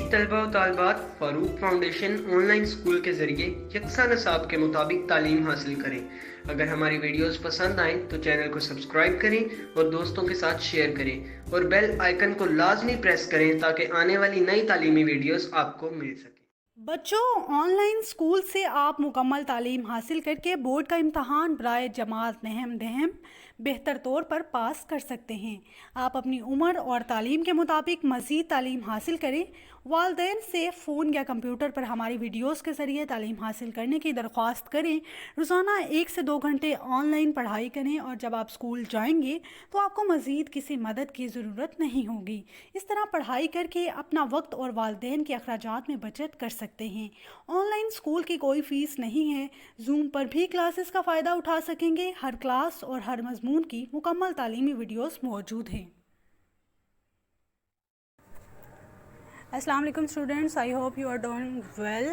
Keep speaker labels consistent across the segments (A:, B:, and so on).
A: अजीज तलबा व तालबात, Farooq foundation online school के ज़रिए यकसा नसाब के मुताबिक तालीम हासिल करें। अगर हमारी वीडियोस पसंद आएँ तो चैनल को सब्सक्राइब करें और दोस्तों के साथ शेयर करें और बेल आइकन को लाजमी प्रेस करें ताकि आने वाली नई तालीमी वीडियोस आपको मिल सके।
B: बच्चों, ऑनलाइन स्कूल से आप मुकम्मल तालीम हासिल करके बोर्ड का इम्तहान बराए जमात नहम दहम बेहतर तौर पर पास कर सकते हैं। आप अपनी उम्र और तालीम के मुताबिक मज़ीद तालीम हासिल करें। वालिदैन से फ़ोन या कंप्यूटर पर हमारी वीडियोस के ज़रिए तालीम हासिल करने की दरख्वास्त करें। रोज़ाना 1 से 2 घंटे ऑनलाइन पढ़ाई करें और जब आप स्कूल जाएंगे तो आपको मज़ीद किसी मदद की ज़रूरत नहीं होगी। इस तरह पढ़ाई करके अपना वक्त और वालिदैन के अखराजात में बचत कर सकते हैं। ऑनलाइन स्कूल की कोई फ़ीस नहीं है। जूम पर भी क्लासेस का फ़ायदा उठा सकेंगे। हर क्लास और हर मजमून की मुकम्मल तालीमी वीडियोस मौजूद हैं। Assalamu alaikum students, I hope you are doing well.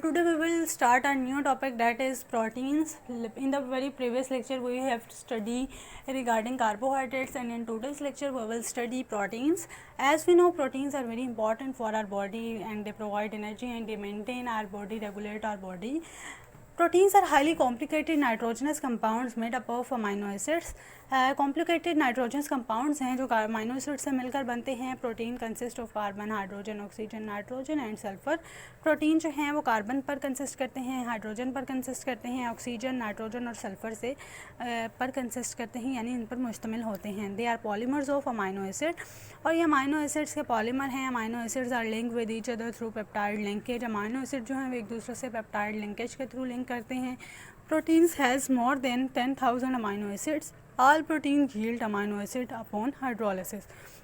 B: Today we will start a new topic, that is proteins. In the very previous lecture we have studied regarding carbohydrates, and in today's lecture we will study proteins. As we know, proteins are very important for our body and they provide energy and they maintain our body, regulate our body. Proteins are highly complicated nitrogenous compounds made up of amino acids. Complicated nitrogenous compounds हैं जो amino acid से मिलकर बनते हैं। Protein consist of carbon, hydrogen, oxygen, nitrogen and sulphur. Protein जो हैं वो carbon पर कंसिस्ट करते हैं, हाइड्रोजन पर कंसिस्ट करते हैं, ऑक्सीजन, नाइट्रोजन और सल्फर से पर कंसिस्ट करते हैं, यानी इन पर मुश्तमिल होते हैं। They are polymers of amino acid, और ये अमीनो एसिड्स के पॉलीमर हैं। Amino acids are link with each other through peptide linkage. Amino acid जो हैं वो एक दूसरे से पेप्टाइड लिंकेज के थ्रू लिंक करते हैं। Proteins has more than 10,000 amino acids. All protein yield amino acid upon hydrolysis,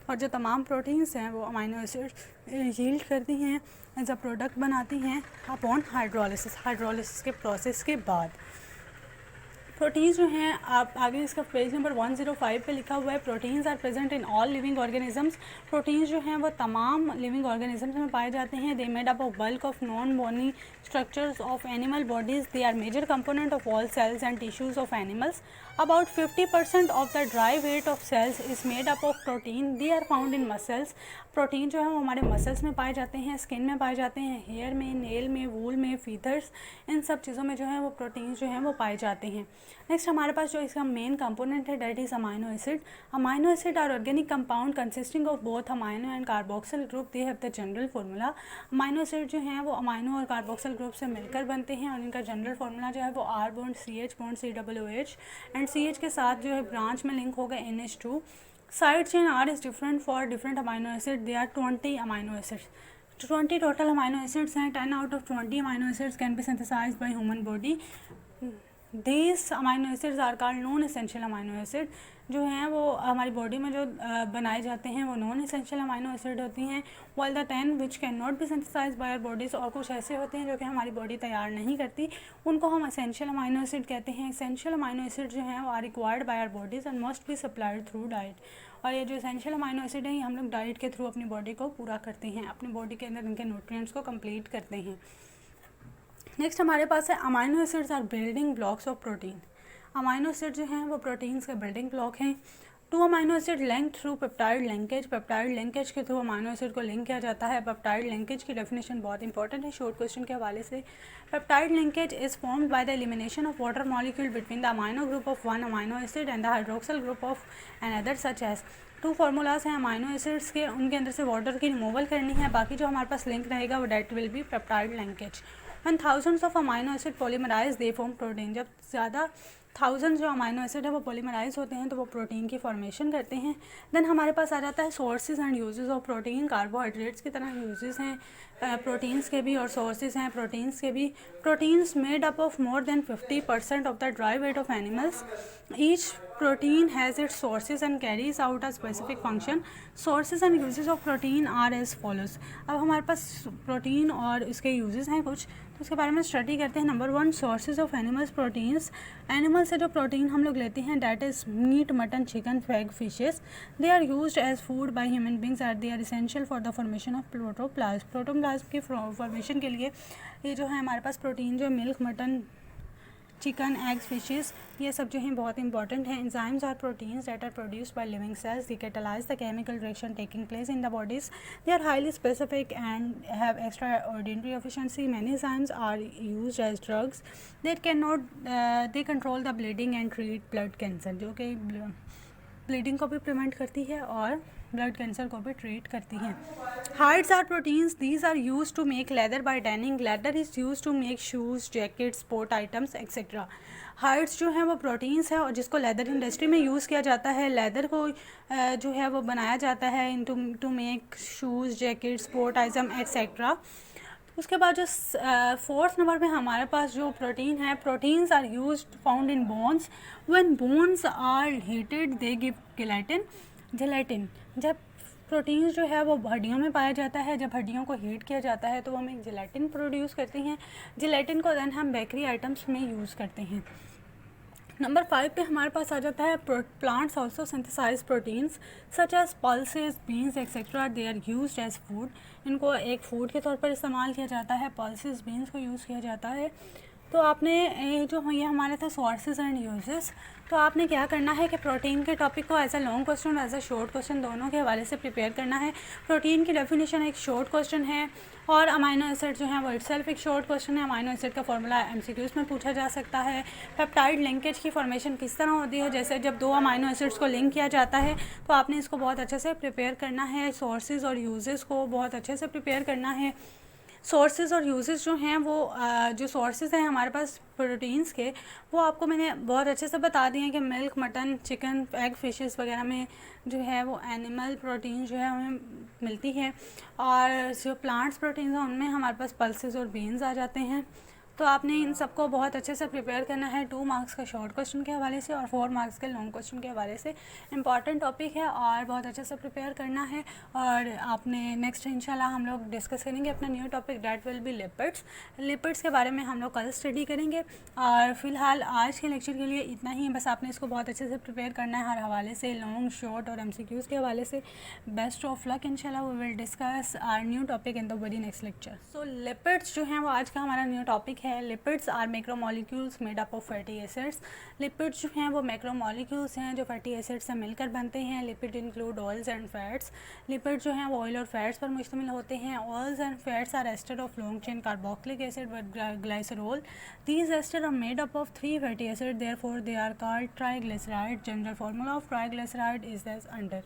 B: और जो तमाम प्रोटीन्स हैं वो अमीनो एसिड यील्ड करती हैं, एज अ प्रोडक्ट बनाती हैं अपॉन हाइड्रोलिसिस के प्रोसेस के बाद। प्रोटीन्स जो हैं, आप आगे इसका पेज नंबर 105 पे लिखा हुआ है, proteins are present in all living organisms. Proteins जो हैं वो तमाम लिविंग ऑर्गेनिजम्स में पाए जाते हैं। They made up of bulk of non bony structures of animal bodies. They are major component of all cells and tissues of animals. About 50% of the dry weight of cells is made up of protein. They are found in muscles. Protein जो है वो हमारे muscles में पाए जाते हैं, skin में पाए जाते हैं, हेयर में, नेल में, वूल में, फीदर्स, इन सब चीज़ों में जो है वो प्रोटीन जो है वो पाए जाते हैं। नेक्स्ट हमारे पास जो इसका मेन कंपोनेंट है, that is amino acid. Amino acid are organic compound consisting of both amino and carboxyl group. They have the general formula. Amino acid जो हैं वो अमाइनो और कार्बोक्सिल ग्रुप से मिलकर बनते हैं, और इनका जनरल फार्मूला जो है वो R bond CH bond COOH, and CH के साथ जो है ब्रांच में लिंक होगा NH2। Side chain R is different for different amino acid. They are 20 amino acids. 20 total amino acids हैं। 10 out of 20 amino acids can be synthesised by human body. These amino acids are called non essential amino acid. जो हैं वो हमारी body में जो बनाए जाते हैं वो नॉन एसेंशियल अमाइनो एसिड होती हैं। While the 10 which can not be synthesised by our bodies, और कुछ ऐसे होते हैं जो कि हमारी बॉडी तैयार नहीं करती, उनको हम एसेंशियल अमाइनो एसिड कहते हैं। एसेंशियल अमाइनो एसिड जो हैं वो are required by our bodies and must be supplied through diet. और ये जो एसेंशियल अमाइनो एसिड है ये हम लोग डाइट के थ्रू अपनी बॉडी को पूरा करते हैं, अपनी बॉडी के अंदर इनके न्यूट्रिएंट्स को कंप्लीट करते हैं। नेक्स्ट हमारे पास है amino acids are building blocks of protein. Amino acid जो हैं वो प्रोटीन्स के बिल्डिंग ब्लॉक हैं। Two amino acid link through peptide linkage. Peptide linkage के थ्रू अमाइनो एसिड को लिंक किया जाता है। पेप्टाइड लिंकेज की डेफिनेशन बहुत इंपॉर्टेंट है शॉर्ट क्वेश्चन के हवाले से। Peptide linkage is formed by the elimination of water molecule between the amino group of one amino acid and the hydroxyl group of another such as. Two formulas हैं amino acids के, उनके अंदर से water की removal करनी है, बाकी जो हमारे पास लिंक रहेगा वो that will be peptide linkage. When thousands of amino acid polymerize they form protein। जब ज़्यादा थाउजेंड जो अमाइनो एसिड है वो पॉलीमराइज होते हैं तो वो प्रोटीन की फॉर्मेशन करते हैं। देन हमारे पास आ जाता है sources and uses of protein. Carbohydrates की तरह यूजेस हैं प्रोटीन्स के भी और सोर्सेज हैं प्रोटीन्स के भी। Proteins made up of more than 50% of the dry weight of animals. Each protein has its sources and carries out a specific function. Sources and uses of protein are as follows. अब हमारे पास protein और इसके uses हैं कुछ, तो उसके बारे में स्टडी करते हैं। Number 1, sources of animals proteins. Animal से जो प्रोटीन हम लोग लेते हैं that is meat, mutton, chicken, egg, fishes. They are used as food by human beings and they are essential for the formation of protoplasm. Protoplasm की formation के लिए ये जो है हमारे पास प्रोटीन जो milk, mutton, chicken, eggs, fishes, ये सब जो हैं बहुत इंपॉर्टेंट हैं। Enzymes are proteins that are produced by living cells, they catalyse the chemical reaction taking place in the bodies, they are highly specific and have extraordinary efficiency. Many enzymes are used as drugs that can not they control the bleeding and treat blood cancer, जो कि bleeding को भी prevent करती है और blood cancer को भी treat करती हैं। Hides are proteins, these are use to make leather by tanning, leather is use to make shoes, jacket, sport items etcetera. Hides जो हैं वो प्रोटीन्स हैं और जिसको लेदर इंडस्ट्री में यूज़ किया जाता है। लेदर को जो है वो बनाया जाता है to make shoes, jacket, sport item etcetera. उसके बाद जो फोर्थ नंबर पे हमारे पास जो प्रोटीन है, proteins are use found in bones, when bones are heated they give gelatine. जब प्रोटीन्स जो है वो हड्डियों में पाया जाता है, जब हड्डियों को हीट किया जाता है तो वो हमें जेलेटिन प्रोड्यूस करती हैं। जेलेटिन को देन हम बेकरी आइटम्स में यूज़ करते हैं। नंबर 5 पे हमारे पास आ जाता है plants also synthesise proteins such as pulses, beans etcetera, they are used as food. इनको एक फूड के तौर पर इस्तेमाल किया जाता है। पल्सेस, बीन्स को यूज़ किया जाता है। तो आपने ये हमारे थे सोर्सेज एंड यूजेस, तो आपने क्या करना है कि प्रोटीन के टॉपिक को as a long question as a short question दोनों के हवाले से प्रिपेयर करना है। प्रोटीन की डेफिनेशन एक शॉर्ट क्वेश्चन है और अमाइनो एसिड जो है वो इटसेल्फ एक शॉर्ट क्वेश्चन है। अमाइनो एसिड का फॉर्मूला एमसीक्यूज में पूछा जा सकता है। पेप्टाइड लिंकेज की फॉर्मेशन किस तरह होती है, जैसे जब दो अमाइनो एसिड्स को लिंक किया जाता है तो आपने इसको बहुत अच्छे से प्रिपेयर करना है। सोर्सेज और यूजेस को बहुत अच्छे से प्रिपेयर करना है। सोर्सेज और यूजेस जो हैं वो जो सोर्सेज हैं हमारे पास प्रोटीन्स के, वो आपको मैंने बहुत अच्छे से बता दिए हैं कि milk, mutton, chicken, egg, fishes वगैरह में जो है वो एनिमल प्रोटीन जो है हमें मिलती है। और जो प्लांट्स प्रोटीन्स हैं उनमें हमारे पास पल्सेस और बीन्स आ जाते हैं। तो आपने इन सबको बहुत अच्छे से प्रिपेयर करना है 2 मार्क्स का शॉर्ट क्वेश्चन के हवाले से और 4 मार्क्स के लॉन्ग क्वेश्चन के हवाले से। इंपॉर्टेंट टॉपिक है और बहुत अच्छे से प्रिपेयर करना है। और आपने नेक्स्ट इंशाल्लाह हम लोग डिस्कस करेंगे अपना new topic that will B lipids. Lipids के बारे में हम लोग कल स्टडी करेंगे। और फिलहाल आज के लेक्चर के लिए इतना ही, बस आपने इसको बहुत अच्छे से प्रिपेयर करना है हर हवाले से, लॉन्ग, शॉर्ट और MCQs के हवाले से। बेस्ट ऑफ लक, इंशाल्लाह we will discuss our new topic in the very next lecture. So lipids जो हैं वो आज का हमारा न्यू टॉपिक है। Lipids are macromolecules made up of fatty acids. Lipids जो हैं वो मैक्रोमोलिक्यूल्स हैं जो फैटी एसिड से मिलकर बनते हैं। Lipid include oils and fats. Lipid जो हैं वो ऑयल और फैट्स पर मुश्तमिल होते हैं। Oils and fats are ester of long chain carboxylic acid with glycerol. These ester are made up of 3 fatty acid, therefore they are called triglyceride. General formula of triglyceride is as under.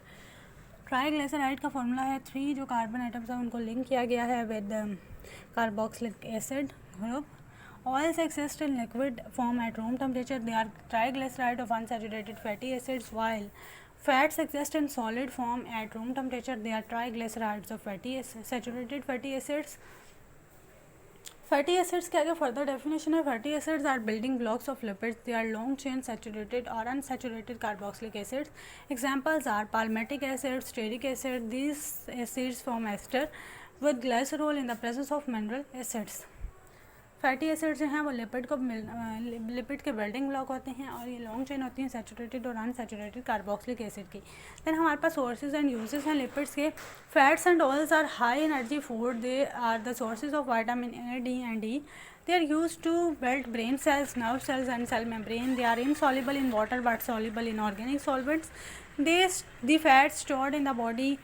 B: Triglyceride का formula है 3 जो carbon atoms हैं उनको link किया गया है with carboxylic acid group. Oils exist in liquid form at room temperature. They are triglyceride of unsaturated fatty acids, while fats exist in solid form at room temperature. They are triglycerides of saturated fatty acids. Fatty acids के आगे further definition है. Fatty acids are building blocks of lipids. They are long chain saturated or unsaturated carboxylic acids. Examples are palmitic acid, stearic acid. These acids form ester with glycerol in the presence of mineral acids. Fatty acid जो हैं वो lipid के building block होते हैं और ये long chain होती हैं सैचुरेटेड और अनसैचुरेटेड कार्बोक्सिलिक एसिड की। देन हमारे पास सोर्सेज एंड यूजेस हैं लिपिड्स के। Fats and oils are high energy food. They are the sources of vitamin A, D and E. They are used to build brain cells, nerve cells and cell membrane. They are insoluble in water but soluble in organic solvents. The fats stored in the body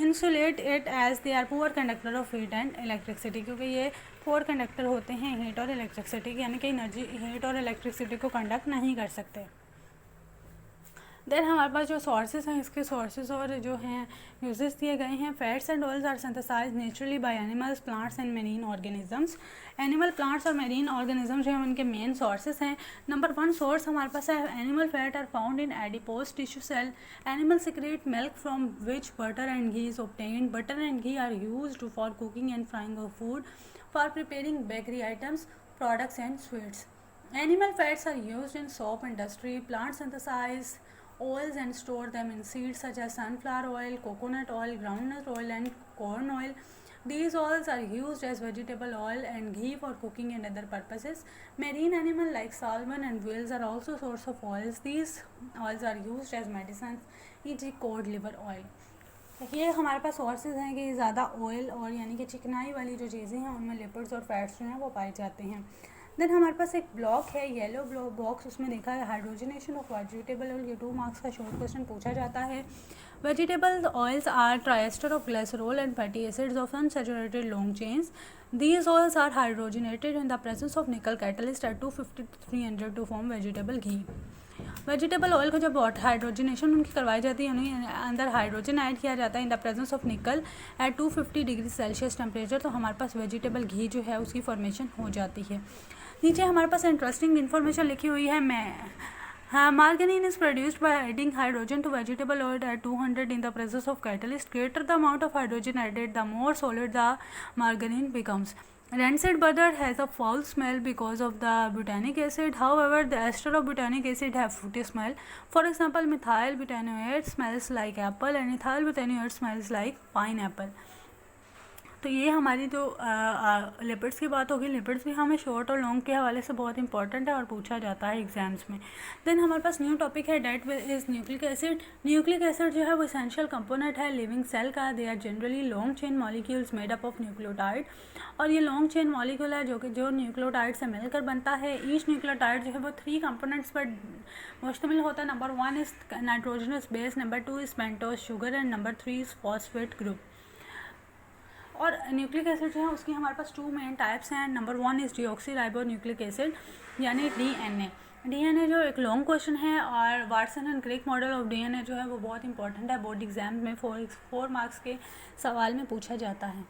B: insulate it as they are poor conductor of heat and electricity, क्योंकि ये पोर conductor होते हैं heat और electricity की, यानी कि energy heat और electricity को कंडक्ट नहीं कर सकते। देन हमारे पास जो सोर्सेज हैं इसके सोर्सेज और जो हैं यूजेस दिए गए हैं। Fats and oils are synthesised naturally by animals, plants and marine organisms. Animal, plants और मेरीन ऑर्गेनिज्म जो हैं उनके मेन सोर्सेज हैं। नंबर 1 सोर्स हमारे पास है animal fat are found in adipose tissue cell. Animal secrete milk from which butter and ghee is obtained. Butter and ghee are used for cooking and frying of food, for preparing bakery items, products and sweets. Animal fats are used in soap industry. Plants synthesize oils and store them in seeds such as sunflower oil, coconut oil, groundnut oil and corn oil. These oils are used as vegetable oil and ghee for cooking and other purposes. Marine animals like salmon and whales are also source of oils. These oils are used as medicines, e.g. cod liver oil. ये हमारे पास sources हैं कि ज़्यादा oil और यानी कि चिकनाई वाली जो चीज़ें हैं उनमें लिपिड्स और फैट्स जो हैं वो पाए जाते हैं। देन हमारे पास एक ब्लॉक है येलो बॉक्स, उसमें देखा है हाइड्रोजनेशन ऑफ वेजिटेबल ऑयल, ये 2 मार्क्स का शॉर्ट क्वेश्चन पूछा जाता है। Vegetable oils are triesters of glycerol and fatty acids of unsaturated long chains. These oils are hydrogenated in the presence of nickel catalyst at 250 to 300 to form vegetable ghee। Vegetable oil को जब hydrogenation उनकी करवाई जाती है, उन्हें अंदर hydrogen add किया जाता है in the presence of nickel at 250 degree Celsius temperature, तो हमारे पास वेजिटेबल घी जो है उसकी फॉर्मेशन हो जाती है। नीचे हमारे पास इंटरेस्टिंग इन्फॉर्मेशन लिखी हुई है। Margarine is produced by adding hydrogen to vegetable oil at 200 in the presence of catalyst. Greater the amount of hydrogen added, the more solid the margarine becomes. Rancid butter has a foul smell because of the butanic acid. However, the ester of butanic acid have fruity smell. For example, methyl butanoate smells like apple and ethyl butanoate smells like pineapple. तो ये हमारी जो lipids की बात होगी। Lipids भी हमें short और लॉन्ग के हवाले से बहुत इंपॉर्टेंट है और पूछा जाता है एग्जाम्स में। देन हमारे पास न्यू टॉपिक है that is nucleic acid. Nucleic acid जो है वो इसेंशियल कंपोनेंट है लिविंग सेल का। They are generally long chain molecules made up of nucleotide, और ये लॉन्ग चेन मॉलिक्यूल है जो न्यूक्लियोटाइड से मिलकर बनता है। ईच न्यूक्लियोटाइड जो है वो 3 कंपोनेंट्स पर मुश्तमिल होता है। Number 1 is nitrogenous base, number 2 is pentose sugar and number 3 is phosphate group. और न्यूक्लिक एसिड जो है उसकी हमारे पास 2 मेन टाइप्स हैं। Number 1 is deoxy nucleic acid यानी डीएनए। डीएनए जो एक लॉन्ग क्वेश्चन है और Watson and Crick model of DNA जो है वो बहुत इंपॉर्टेंट है, बोर्ड एग्जाम में 4 मार्क्स के सवाल में पूछा जाता है।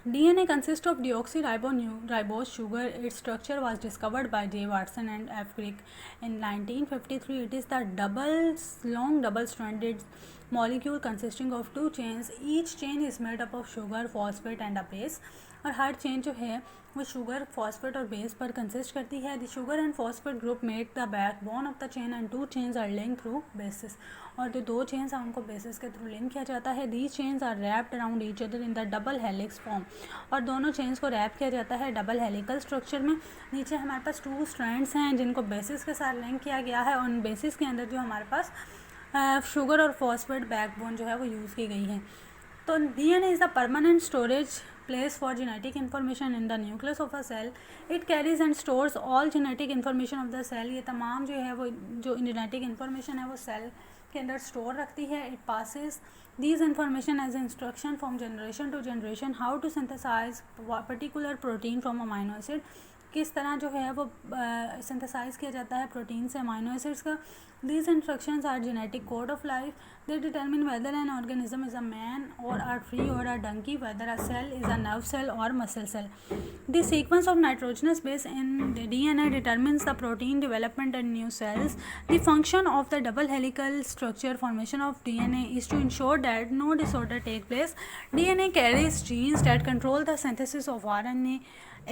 B: DNA consists of deoxyribose sugar. Its structure was discovered by J. Watson and F. Crick in 1953. It is the long double-stranded molecule consisting of 2 chains. Each chain is made up of sugar, phosphate and a base. और हर chain जो है वो sugar, phosphate और base पर consist करती है। The sugar and phosphate group make the backbone of the chain and 2 chains are link through bases. और जो 2 चेन्स हैं उनको बेसिस के थ्रू लिंक किया जाता है। These chains are wrapped around each other in the double helix form, और दोनों चेन्स को रैप किया जाता है डबल हेलिकल स्ट्रक्चर में। नीचे हमारे पास 2 स्ट्रैंड्स हैं जिनको बेसिस के साथ लिंक किया गया है, और उन बेसिस के अंदर जो हमारे पास शुगर और फॉस्फेट बैकबोन जो है वो यूज़ की गई है। तो DNA is the permanent storage place for genetic information in the nucleus of a cell. It carries and stores all genetic information of the cell. ये तमाम जो है वो जो genetic information है वो सेल के अंदर स्टोर रखती है। It passes these information as instruction from generation to generation how to synthesize particular protein from amino acid. किस तरह जो है वो सिंथेसाइज किया जाता है प्रोटीन से अमाइनो एसिड्स का। These instructions are genetic code of life. They determine whether an organism is a man or a tree or a donkey, whether a cell is a nerve cell or muscle cell. The sequence of nitrogenous base in the DNA determines the protein development in new cells. The function of the double helical structure formation of DNA is to ensure that no disorder take place. DNA carries genes that control the synthesis of RNA.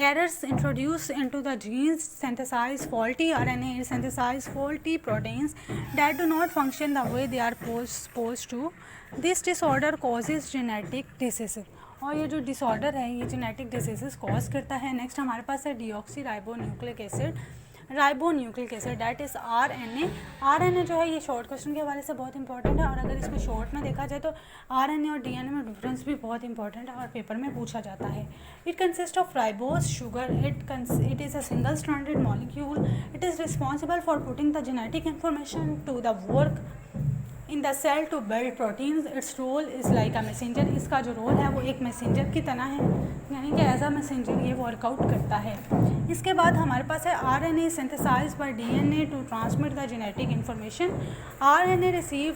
B: Errors introduced into the genes synthesize faulty RNA, synthesize faulty proteins that do not function the way they are supposed to. This disorder causes genetic diseases. और ये जो disorder है ये genetic diseases cause करता है। Next हमारे पास है deoxyribonucleic acid, ribonucleic acid that is RNA. RNA जो है ये शॉर्ट क्वेश्चन के हवाले से बहुत इंपॉर्टेंट है, और अगर इसको शॉर्ट में देखा जाए तो आरएनए और डीएनए में डिफरेंस भी बहुत इंपॉर्टेंट है और पेपर में पूछा जाता है। It consist of ribose sugar, it is a single stranded molecule, it is responsible for putting the genetic information to the work in the cell to build proteins. Its role is like a messenger. इसका जो role है वो एक messenger की तरह है, यानी कि एज अ मैसेंजर ये वर्कआउट करता है। इसके बाद हमारे पास है RNA synthesise by DNA to transmit the genetic information. RNA receive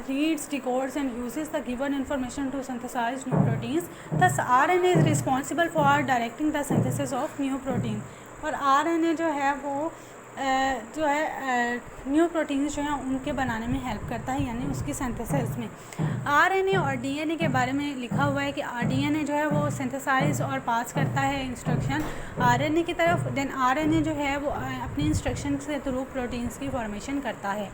B: reads, decodes and uses the given information to synthesize new proteins. Thus RNA is responsible for directing the synthesis of new protein. और RNA जो है वो new proteins जो हैं उनके बनाने में help करता है, यानी उसकी सिंथेसिस में। आरएनए और डीएनए के बारे में लिखा हुआ है कि डीएनए जो है वो सिंथेसाइज और पास करता है इंस्ट्रक्शन आरएनए की तरफ, देन आरएनए जो है वो अपनी इंस्ट्रक्शन के थ्रू प्रोटीन्स की फॉर्मेशन करता है।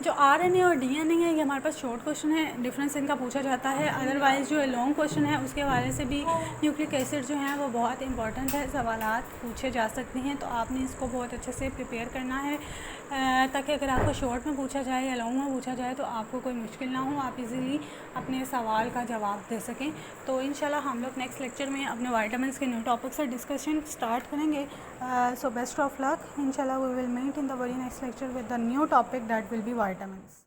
B: जो आरएनए और डीएनए है ये हमारे पास शॉर्ट क्वेश्चन है, डिफरेंस इनका पूछा जाता है। अदरवाइज़ जो लॉन्ग क्वेश्चन है उसके हवाले से भी न्यूक्लिक एसिड जो है वो बहुत इंपॉर्टेंट है, सवालात पूछे जा सकते हैं, तो आपने इसको बहुत अच्छे से प्रिपेयर करना है। ताकि अगर आपको शॉर्ट में पूछा जाए या लॉन्ग में पूछा जाए तो आपको कोई मुश्किल ना हो, आप इजीली अपने सवाल का जवाब दे सकें। तो इंशाल्लाह हम लोग नेक्स्ट लेक्चर में अपने विटामिन्स के न्यू टॉपिक से डिस्कशन स्टार्ट करेंगे। So best of luck. इंशाल्लाह we will meet in the very next lecture with the new topic that will be vitamins.